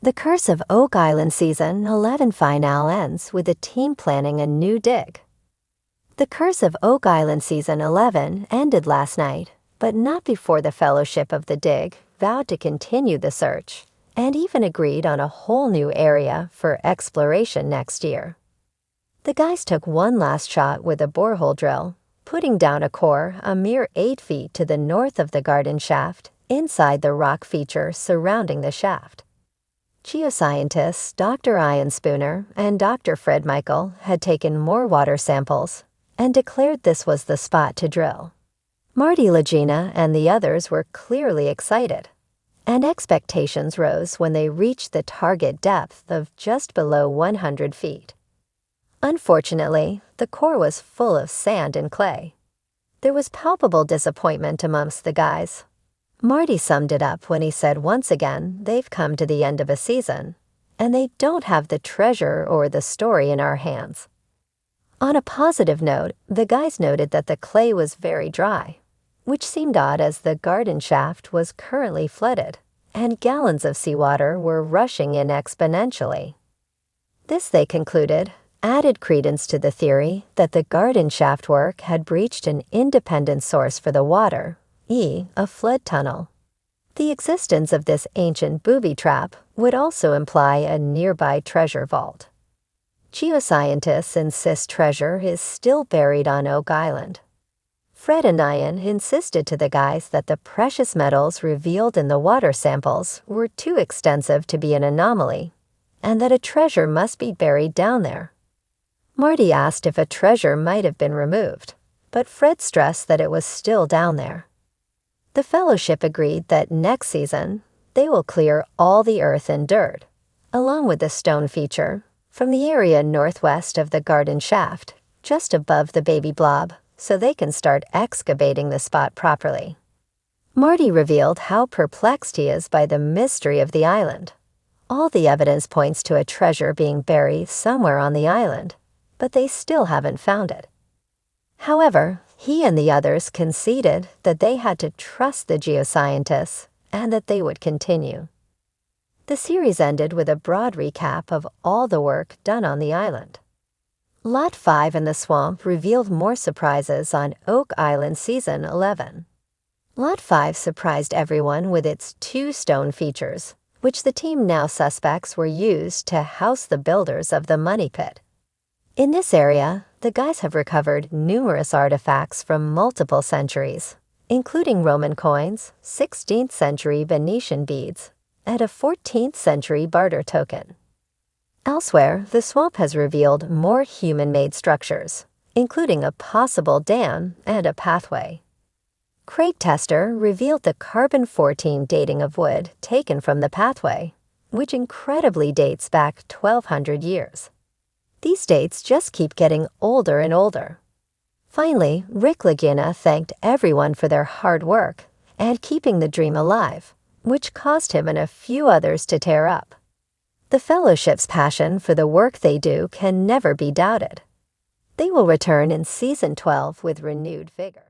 The Curse of Oak Island Season 11 finale ends with the team planning a new dig. The Curse of Oak Island Season 11 ended last night, but not before the Fellowship of the Dig vowed to continue the search and even agreed on a whole new area for exploration next year. The guys took one last shot with a borehole drill, putting down a core a mere 8 feet to the north of the garden shaft inside the rock feature surrounding the shaft. Geoscientists Dr. Ian Spooner and Dr. Fred Michael had taken more water samples and declared this was the spot to drill. Marty Lagina and the others were clearly excited, and expectations rose when they reached the target depth of just below 100 feet. Unfortunately, the core was full of sand and clay. There was palpable disappointment amongst the guys. Marty summed it up when he said once again they've come to the end of a season, and they don't have the treasure or the story in our hands. On a positive note, the guys noted that the clay was very dry, which seemed odd as the garden shaft was currently flooded, and gallons of seawater were rushing in exponentially. This, they concluded, added credence to the theory that the garden shaft work had breached an independent source for the water, a flood tunnel. The existence of this ancient booby trap would also imply a nearby treasure vault. Geoscientists insist treasure is still buried on Oak Island. Fred and Ian insisted to the guys that the precious metals revealed in the water samples were too extensive to be an anomaly, and that a treasure must be buried down there. Marty asked if a treasure might have been removed, but Fred stressed that it was still down there. The Fellowship agreed that next season, they will clear all the earth and dirt, along with the stone feature, from the area northwest of the garden shaft, just above the baby blob, so they can start excavating the spot properly. Marty revealed how perplexed he is by the mystery of the island. All the evidence points to a treasure being buried somewhere on the island, but they still haven't found it. However, he and the others conceded that they had to trust the geoscientists and that they would continue. The series ended with a broad recap of all the work done on the island. Lot 5 in the swamp revealed more surprises on Oak Island Season 11. Lot 5 surprised everyone with its 2 stone features, which the team now suspects were used to house the builders of the money pit. In this area, the guys have recovered numerous artifacts from multiple centuries, including Roman coins, 16th century Venetian beads, and a 14th century barter token. Elsewhere, the swamp has revealed more human-made structures, including a possible dam and a pathway. Crate Tester revealed the carbon-14 dating of wood taken from the pathway, which incredibly dates back 1,200 years. These dates just keep getting older and older. Finally, Rick Lagina thanked everyone for their hard work and keeping the dream alive, which caused him and a few others to tear up. The Fellowship's passion for the work they do can never be doubted. They will return in Season 12 with renewed vigor.